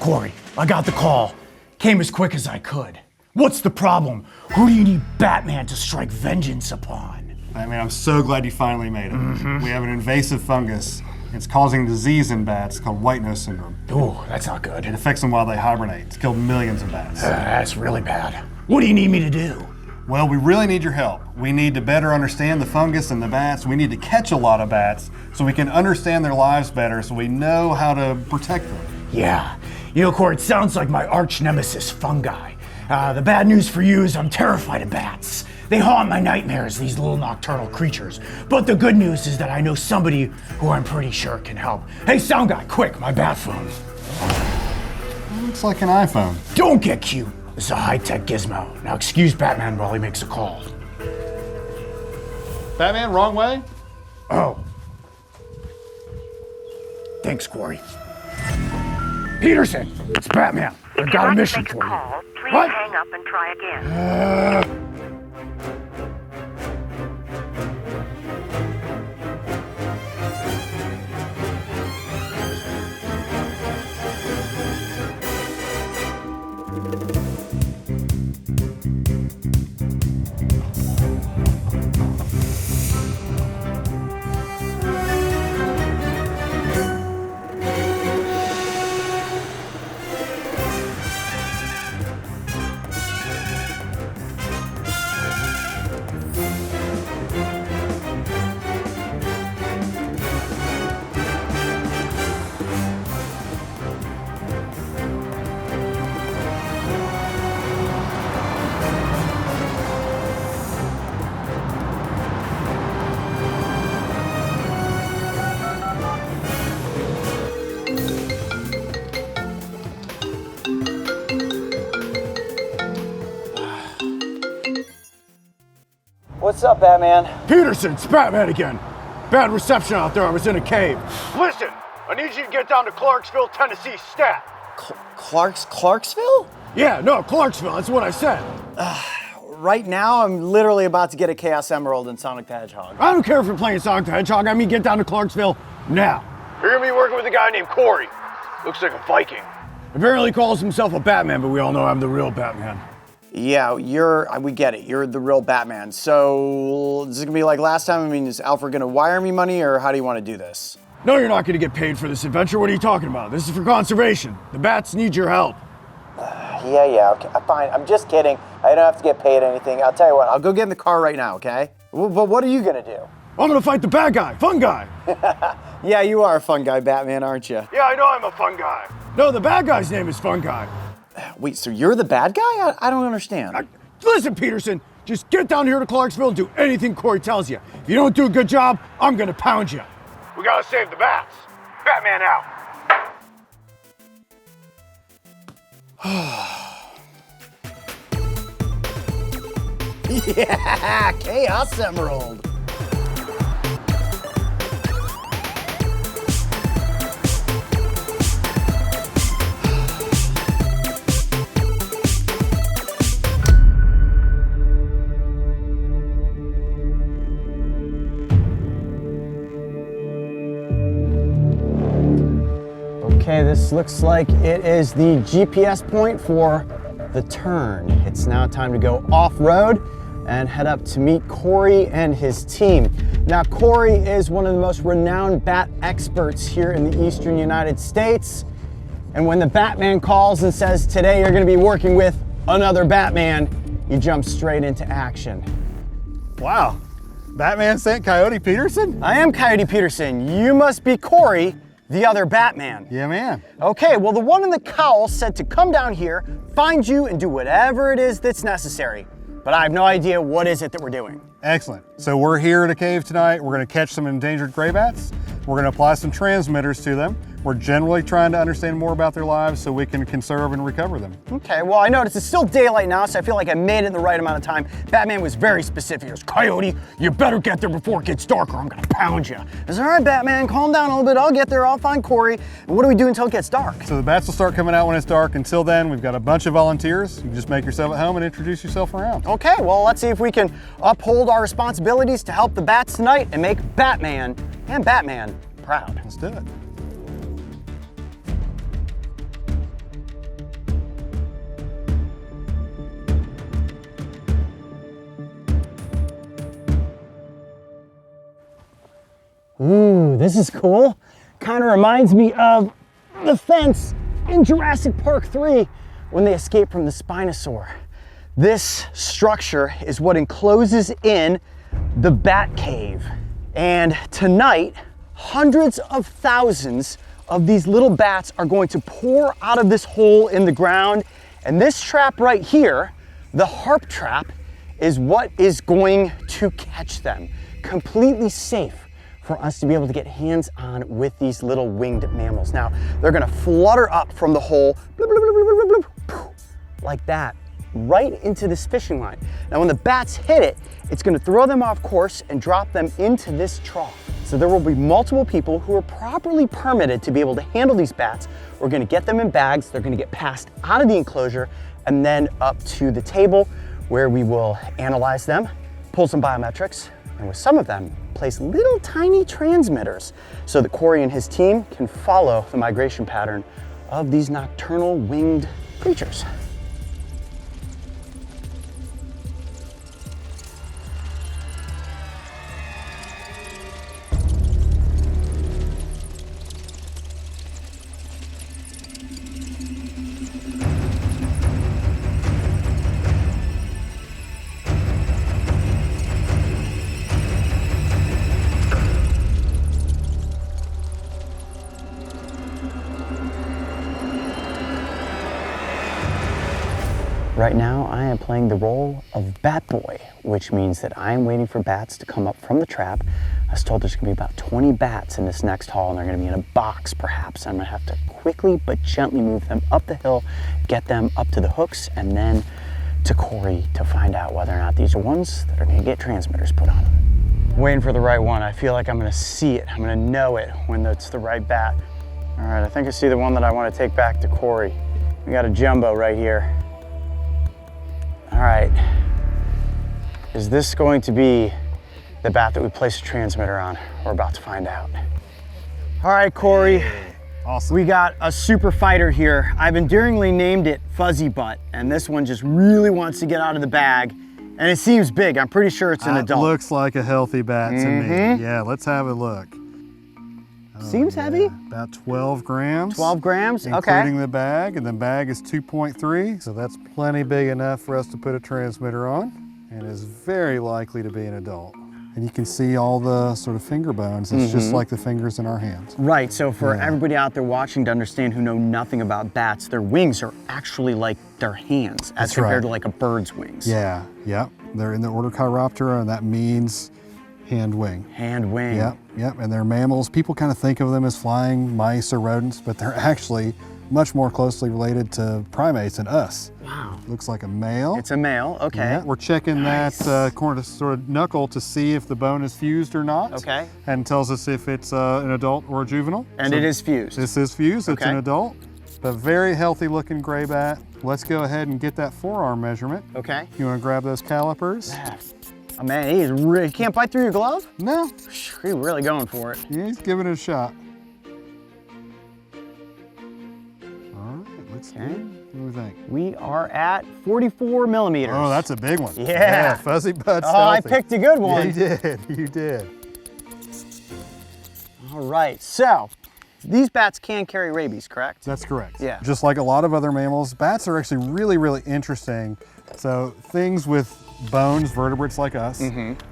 Corey, I got the call. Came as quick as I could. What's the problem? Who do you need Batman to strike vengeance upon? I mean, I'm so glad you finally made it. We have an invasive fungus. It's causing disease in bats called white nose syndrome. Ooh, that's not good. It affects them while they hibernate. It's killed millions of bats. That's really bad. What do you need me to do? Well, we really need your help. We need to better understand the fungus and the bats. We need to catch a lot of bats so we can understand their lives better so we know how to protect them. Yeah. You know, Corey, it sounds like my arch nemesis, FunGuy. The bad news for you is I'm terrified of bats. They haunt my nightmares, these little nocturnal creatures. But the good news is that I know somebody who I'm pretty sure can help. Hey, sound guy, quick, my bat phone. Looks like an iPhone. Don't get cute. It's a high-tech gizmo. Now excuse Batman while he makes a call. Batman, wrong way? Oh. Thanks, Corey. Peterson, it's Batman. I've got a mission for you. Call, please What? hang up and try again. What's up, Batman? Peterson, it's Batman again. Bad reception out there. I was in a cave. Listen, I need you to get down to Clarksville, Tennessee, stat. Clarksville? Yeah, no, Clarksville. That's what I said. Right now, I'm literally about to get a Chaos Emerald in Sonic the Hedgehog. I don't care if you're playing Sonic the Hedgehog. I mean, get down to Clarksville now. You're gonna be working with a guy named Corey. Looks like a Viking. Apparently calls himself a Batman, but we all know I'm the real Batman. Yeah, we get it. You're the real Batman. So, is it gonna be like last time? I mean, is Alfred gonna wire me money, or how do you want to do this? No, you're not gonna get paid for this adventure. What are you talking about? This is for conservation. The bats need your help. Yeah, okay, fine. I'm just kidding. I don't have to get paid anything. I'll tell you what, I'll go get in the car right now, okay? But what are you gonna do? I'm gonna fight the bad guy, FunGuy. Yeah, you are a fun guy, Batman, aren't you? Yeah, I know I'm a fun guy. No, the bad guy's name is FunGuy. Wait, so you're the bad guy? I don't understand. Listen, Peterson, just get down here to Clarksville and do anything Corey tells you. If you don't do a good job, I'm gonna pound you. We gotta save the bats. Batman out. Yeah, Chaos Emerald. Okay, this looks like it is the GPS point for the turn. It's now time to go off-road and head up to meet Corey and his team. Now, Corey is one of the most renowned bat experts here in the eastern United States. And when the Batman calls and says, today you're gonna be working with another Batman, you jump straight into action. Wow. Batman sent Coyote Peterson? I am Coyote Peterson. You must be Corey, the other Batman. Yeah, man. Okay, well, the one in the cowl said to come down here, find you, and do whatever it is that's necessary. But I have no idea what is it that we're doing. Excellent. So we're here at a cave tonight. We're gonna catch some endangered gray bats. We're gonna apply some transmitters to them. We're generally trying to understand more about their lives so we can conserve and recover them. Okay, well, I noticed it's still daylight now, so I feel like I made it in the right amount of time. Batman was very specific. He goes, Coyote, you better get there before it gets dark or I'm gonna pound you. I said, all right, Batman, calm down a little bit. I'll get there, I'll find Corey. And what do we do until it gets dark? So the bats will start coming out when it's dark. Until then, we've got a bunch of volunteers. You can just make yourself at home and introduce yourself around. Okay, well, let's see if we can uphold our responsibilities to help the bats tonight and make Batman and Batman proud. Let's do it. Ooh, this is cool. Kind of reminds me of the fence in Jurassic Park 3 when they escape from the Spinosaur. This structure is what encloses in the Bat Cave. And tonight, hundreds of thousands of these little bats are going to pour out of this hole in the ground. And this trap right here, the harp trap, is what is going to catch them. Completely safe for us to be able to get hands on with these little winged mammals. Now, they're gonna flutter up from the hole, bloop, bloop, bloop, bloop, bloop, bloop, like that, right into this fishing line. Now, when the bats hit it, it's gonna throw them off course and drop them into this trough. So there will be multiple people who are properly permitted to be able to handle these bats. We're gonna get them in bags, they're gonna get passed out of the enclosure and then up to the table where we will analyze them, pull some biometrics, and with some of them, place little tiny transmitters so that Corey and his team can follow the migration pattern of these nocturnal winged creatures. Right now, I am playing the role of Bat Boy, which means that I am waiting for bats to come up from the trap. I was told there's gonna be about 20 bats in this next hall, and they're gonna be in a box, perhaps. I'm gonna have to quickly but gently move them up the hill, get them up to the hooks, and then to Corey to find out whether or not these are ones that are gonna get transmitters put on them. Waiting for the right one. I feel like I'm gonna see it. I'm gonna know it when it's the right bat. All right, I think I see the one that I wanna take back to Corey. We got a jumbo right here. All right, is this going to be the bat that we placed a transmitter on? We're about to find out. All right, Corey. Awesome. We got a super fighter here. I've endearingly named it Fuzzy Butt, and this one just really wants to get out of the bag, and it seems big. I'm pretty sure it's an adult. It looks like a healthy bat to me. Yeah, let's have a look. Seems heavy. About 12 grams. 12 grams, including the bag, and the bag is 2.3, so that's plenty big enough for us to put a transmitter on, and is very likely to be an adult. And you can see all the sort of finger bones. It's just like the fingers in our hands. Right, so for everybody out there watching to understand who know nothing about bats, their wings are actually like their hands as compared to like a bird's wings. Yeah, yep. They're in the order Chiroptera, and that means hand wing. Hand wing. Yep, and they're mammals. People kind of think of them as flying mice or rodents, but they're actually much more closely related to primates and us. Wow. Looks like a male. It's a male, okay. Yeah, we're checking that corner sort of knuckle to see if the bone is fused or not. Okay. And tells us if it's an adult or a juvenile. And so it is fused. This is fused, it's an adult. A very healthy looking gray bat. Let's go ahead and get that forearm measurement. Okay. You wanna grab those calipers? Oh man, he is really, he can't bite through your glove? No. He's really going for it. Yeah, he's giving it a shot. All right, let's see. What do we think? We are at 44 millimeters. Oh, that's a big one. Yeah. Fuzzy Butt's Oh, I healthy. picked a good one. Yeah, you did. All right, so these bats can carry rabies, correct? That's correct. Yeah. Just like a lot of other mammals, bats are actually really, really interesting. So things with bones, vertebrates like us,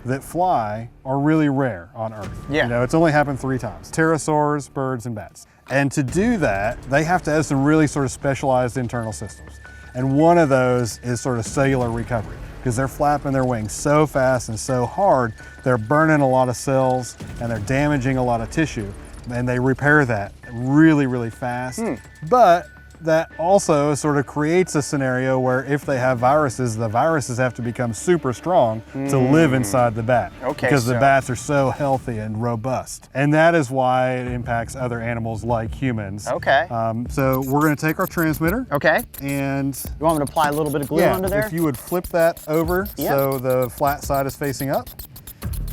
that fly are really rare on Earth. Yeah. You know, it's only happened 3 times. Pterosaurs, birds, and bats. And to do that, they have to have some really sort of specialized internal systems. And one of those is sort of cellular recovery, because they're flapping their wings so fast and so hard, they're burning a lot of cells and they're damaging a lot of tissue. And they repair that really, really fast. But that also sort of creates a scenario where if they have viruses, the viruses have to become super strong to live inside the bat. Okay, because the bats are so healthy and robust. And that is why it impacts other animals like humans. Okay. So we're gonna take our transmitter. Okay. And You want me to apply a little bit of glue under there? if you would flip that over so the flat side is facing up.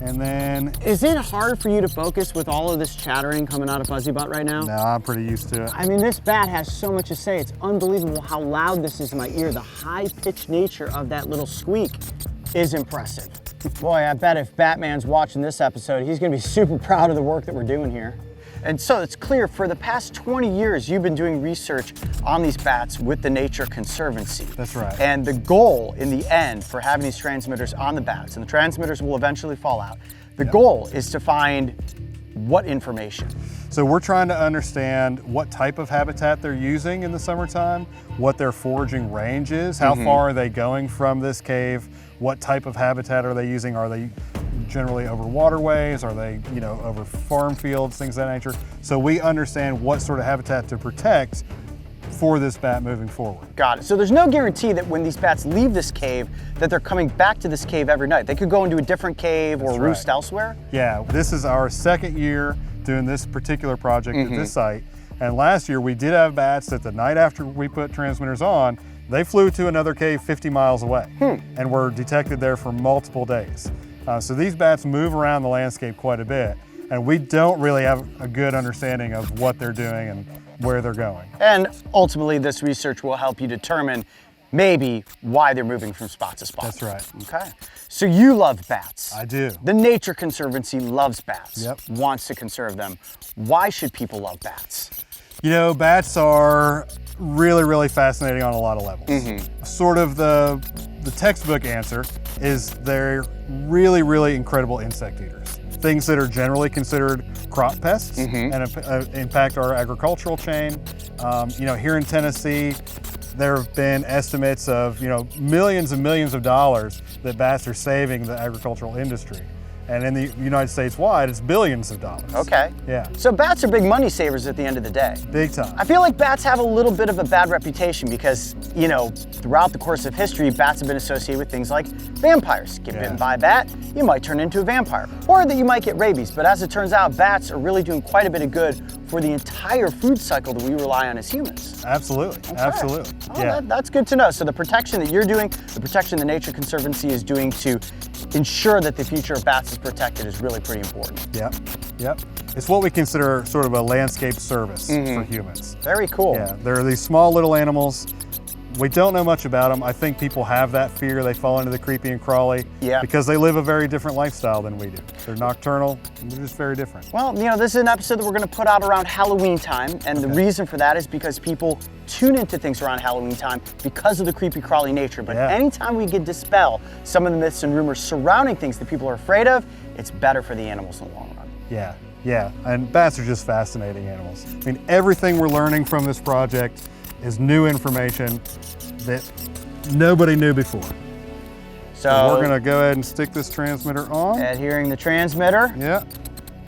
And then, Is it hard for you to focus with all of this chattering coming out of Fuzzy Butt right now? no, I'm pretty used to it. I mean, this bat has so much to say. It's unbelievable how loud this is in my ear. The high-pitched nature of that little squeak is impressive. Boy, I bet if Batman's watching this episode, he's gonna be super proud of the work that we're doing here. And so it's clear, for the past 20 years, you've been doing research on these bats with the Nature Conservancy. That's right. And the goal in the end for having these transmitters on the bats, and the transmitters will eventually fall out, the goal is to find what information? So we're trying to understand what type of habitat they're using in the summertime, what their foraging range is, how far are they going from this cave, what type of habitat are they using, are they generally over waterways, are they, over farm fields, things of that nature. So we understand what sort of habitat to protect for this bat moving forward. Got it. So there's no guarantee that when these bats leave this cave that they're coming back to this cave every night. They could go into a different cave or roost elsewhere? Yeah, this is our second year doing this particular project at this site. And last year we did have bats that the night after we put transmitters on, they flew to another cave 50 miles away and were detected there for multiple days. So these bats move around the landscape quite a bit, and we don't really have a good understanding of what they're doing and where they're going. And ultimately, this research will help you determine maybe why they're moving from spot to spot. That's right. Okay. So you love bats. I do. The Nature Conservancy loves bats, Yep. wants to conserve them. Why should people love bats? Bats are really, really fascinating on a lot of levels. Sort of the textbook answer is they're really, really incredible insect eaters. Things that are generally considered crop pests and impact our agricultural chain. Here in Tennessee, there have been estimates of millions and millions of dollars that bats are saving the agricultural industry. And in the United States wide, it's billions of dollars. Okay. Yeah. So bats are big money savers at the end of the day. Big time. I feel like bats have a little bit of a bad reputation because, throughout the course of history, bats have been associated with things like vampires. Get bitten by a bat, you might turn into a vampire. Or that you might get rabies. But as it turns out, bats are really doing quite a bit of good for the entire food cycle that we rely on as humans. Absolutely. Okay. Absolutely. Oh, that's good to know. So the protection that you're doing, the protection the Nature Conservancy is doing to ensure that the future of bats is protected is really pretty important. Yep. It's what we consider sort of a landscape service for humans. Very cool. Yeah, there are these small little animals. We don't know much about them. I think people have that fear. They fall into the creepy and crawly because they live a very different lifestyle than we do. They're nocturnal, and they're just very different. Well, this is an episode that we're going to put out around Halloween time, and the reason for that is because people tune into things around Halloween time because of the creepy crawly nature. But anytime we can dispel some of the myths and rumors surrounding things that people are afraid of, it's better for the animals in the long run. Yeah, and bats are just fascinating animals. I mean, everything we're learning from this project is new information that nobody knew before. So we're gonna go ahead and stick this transmitter on. Adhering the transmitter. Yeah,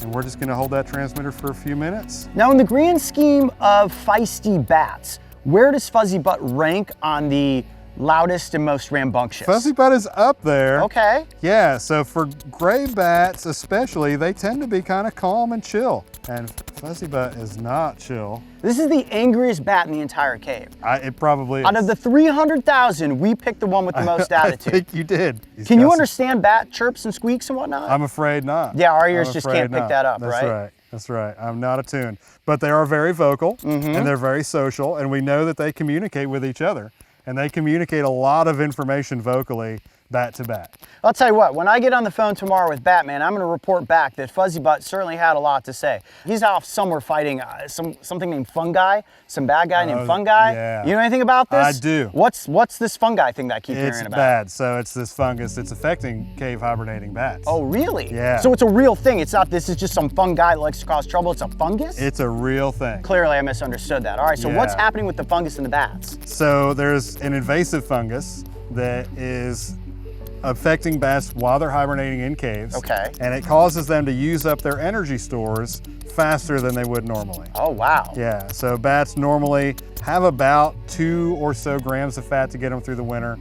and we're just gonna hold that transmitter for a few minutes. Now, in the grand scheme of feisty bats, where does Fuzzy Butt rank on the loudest and most rambunctious? Fuzzy Butt is up there. Okay. Yeah, so for gray bats especially, they tend to be kind of calm and chill. And Fuzzy Butt is not chill. This is the angriest bat in the entire cave. It probably is. Out of the 300,000, we picked the one with the most attitude. I think you did. Can you understand bat chirps and squeaks and whatnot? I'm afraid not. Yeah, our ears just can't pick that up, right? That's right. I'm not attuned. But they are very vocal and they're very social, and we know that they communicate with each other. And they communicate a lot of information vocally, bat to bat. I'll tell you what, when I get on the phone tomorrow with Batman, I'm going to report back that Fuzzy Butt certainly had a lot to say. He's off somewhere fighting something named FunGuy, some bad guy named FunGuy. Yeah. You know anything about this? I do. What's this FunGuy thing that I keep hearing about? It's bad. So it's this fungus. It's affecting cave hibernating bats. Oh, really? Yeah. So it's a real thing. It's not, this is just some fun guy that likes to cause trouble. It's a fungus? It's a real thing. Clearly I misunderstood that. All right, so what's happening with the fungus in the bats? So there's an invasive fungus that is affecting bats while they're hibernating in caves. Okay. And it causes them to use up their energy stores faster than they would normally. Oh, wow. Yeah, so bats normally have about 2 or so grams of fat to get them through the winter,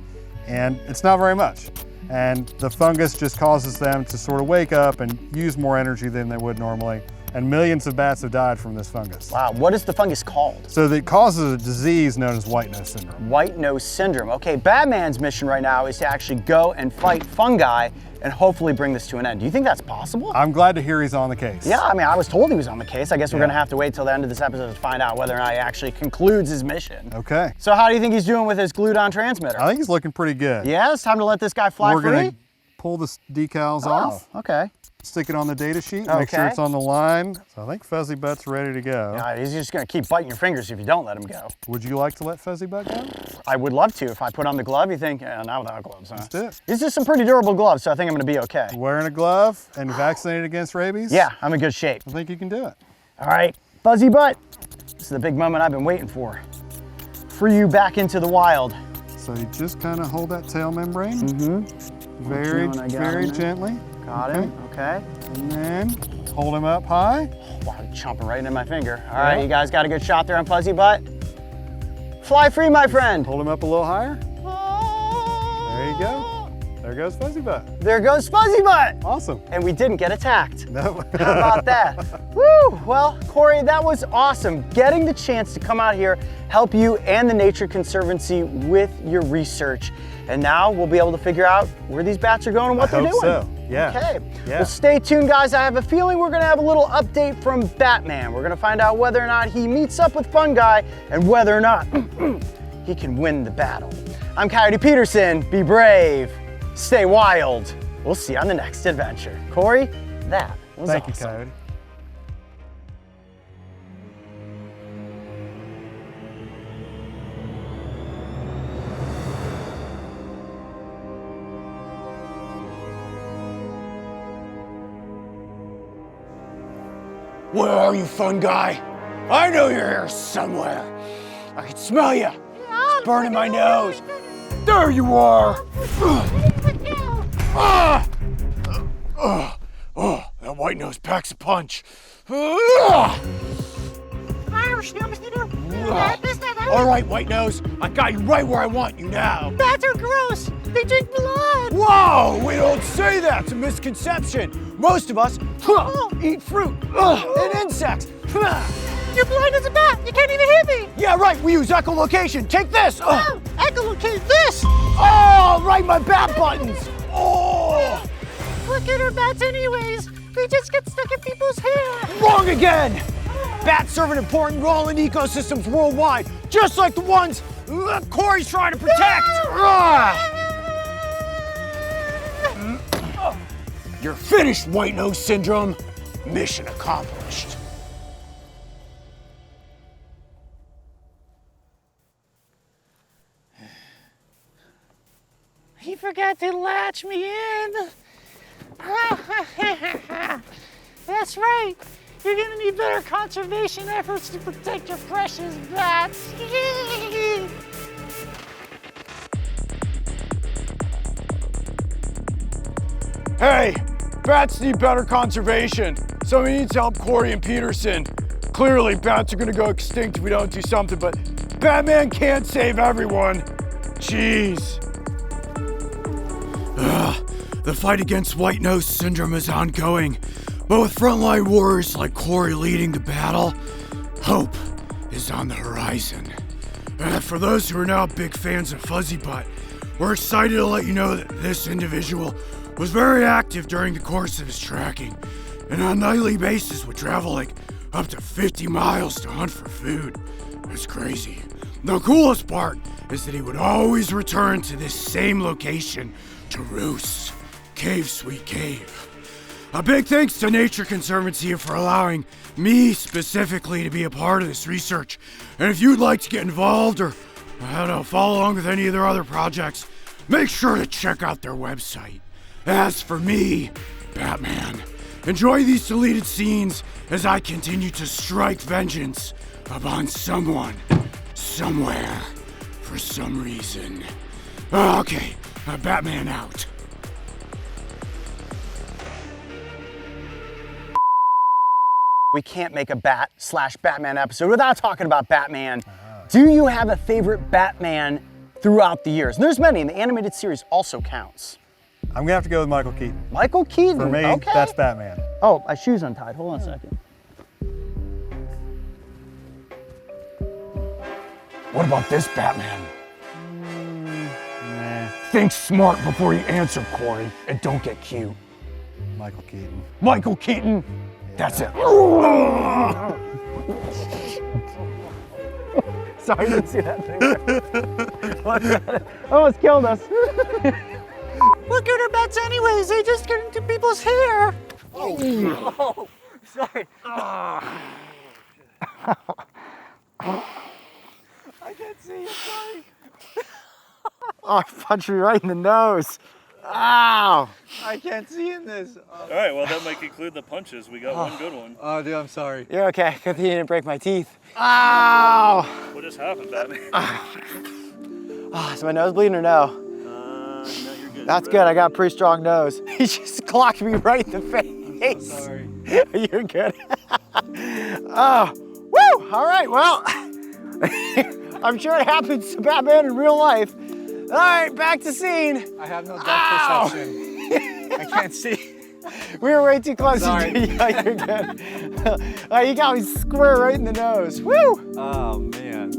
and it's not very much. And the fungus just causes them to sort of wake up and use more energy than they would normally. And millions of bats have died from this fungus. Wow, what is the fungus called? So it causes a disease known as white nose syndrome. White nose syndrome. Okay, Batman's mission right now is to actually go and fight FunGuy and hopefully bring this to an end. Do you think that's possible? I'm glad to hear he's on the case. Yeah, I mean, I was told he was on the case. I guess we're gonna have to wait till the end of this episode to find out whether or not he actually concludes his mission. Okay. So how do you think he's doing with his glued-on transmitter? I think he's looking pretty good. Yeah, it's time to let this guy fly free? pull the decals off, okay. stick it on the data sheet, make sure it's on the line. So I think Fuzzy Butt's ready to go. He's just gonna keep biting your fingers if you don't let him go. Would you like to let Fuzzy Butt go? I would love to. If I put on the glove, you think, not without gloves, huh? Let's do it. These are some pretty durable gloves, so I think I'm gonna be okay. Wearing a glove and vaccinated against rabies? Yeah, I'm in good shape. I think you can do it. All right, Fuzzy Butt. This is the big moment I've been waiting for. Free you back into the wild. So you just kind of hold that tail membrane. Very, Which one I got very in there? gently. Got him, okay. And then hold him up high. Wow, he's chomping right into my finger. All right, you guys got a good shot there on Fuzzy Butt. Fly free, my friend. Hold him up a little higher. There you go. There goes Fuzzy Butt. There goes Fuzzy Butt. Awesome. And we didn't get attacked. No. How about that? Woo! Well, Corey, that was awesome. Getting the chance to come out here, help you and the Nature Conservancy with your research. And now we'll be able to figure out where these bats are going and what they're doing. So. Yeah. Okay. Yeah. Well, stay tuned, guys. I have a feeling we're going to have a little update from Batman. We're going to find out whether or not he meets up with FunGuy and whether or not he can win the battle. I'm Coyote Peterson. Be brave. Stay wild. We'll see you on the next adventure. Corey, that was awesome. Thank you, Coyote. Where are you, FunGuy? I know you're here somewhere. I can smell you. It's burning my nose. There you are. That white nose packs a punch. All right, white nose. I got you right where I want you now. Bats are gross. They drink blood. Whoa, we don't say that. It's a misconception. Most of us eat fruit and insects. You're blind as a bat. You can't even hit me. Yeah, right. We use echolocation. Take this. Oh, echolocate this. Oh, right, my bat buttons. Oh. What good are bats anyways? They just get stuck in people's hair. Wrong again. Bats serve an important role in ecosystems worldwide, just like the ones Corey's trying to protect. You're finished, White Nose Syndrome. Mission accomplished. He forgot to latch me in. That's right. You're gonna need better conservation efforts to protect your precious bats. Hey, bats need better conservation. Somebody needs to help Corey and Peterson. Clearly, bats are gonna go extinct if we don't do something, but Batman can't save everyone. Jeez. The fight against White Nose Syndrome is ongoing, but with frontline warriors like Corey leading the battle, hope is on the horizon. For those who are now big fans of Fuzzy Butt, we're excited to let you know that this individual was very active during the course of his tracking, and on a nightly basis would travel like up to 50 miles to hunt for food. It's crazy. The coolest part is that he would always return to this same location to roost. Cave, sweet cave. A big thanks to Nature Conservancy for allowing me specifically to be a part of this research. And if you'd like to get involved or, I don't know, follow along with any of their other projects, make sure to check out their website. As for me, Batman, enjoy these deleted scenes as I continue to strike vengeance upon someone, somewhere, for some reason. Okay, Batman out. We can't make a Bat/Batman episode without talking about Batman. Do you have a favorite Batman throughout the years? And there's many, and the animated series also counts. I'm gonna have to go with Michael Keaton. Michael Keaton, For me, okay. that's Batman. Oh, my shoe's untied, hold on a second. What about this, Batman? Nah, Think smart before you answer, Corey, and don't get cute. Michael Keaton. Michael Keaton, that's it. Sorry, I didn't see that thing. Almost killed us. What good are bats bats anyways. They just get into people's hair. Oh, sorry. I can't see it, sorry. Oh, I punched you right in the nose. Ow! I can't see in this. All right, well, that might conclude the punches. We got one good one. Oh, dude, I'm sorry. You're okay. Good thing you didn't break my teeth. Ow! What just happened, Batman? Oh, is my nose bleeding or no? No, you're good. That's good. I got a pretty strong nose. He just clocked me right in the face. I'm sorry. You're good. Oh, woo! All right, well, I'm sure it happens to Batman in real life. All right, back to scene. I have no depth perception. I can't see. We were way too close. Sorry. Yeah, you're good. You got me square right in the nose. Woo! Oh, man.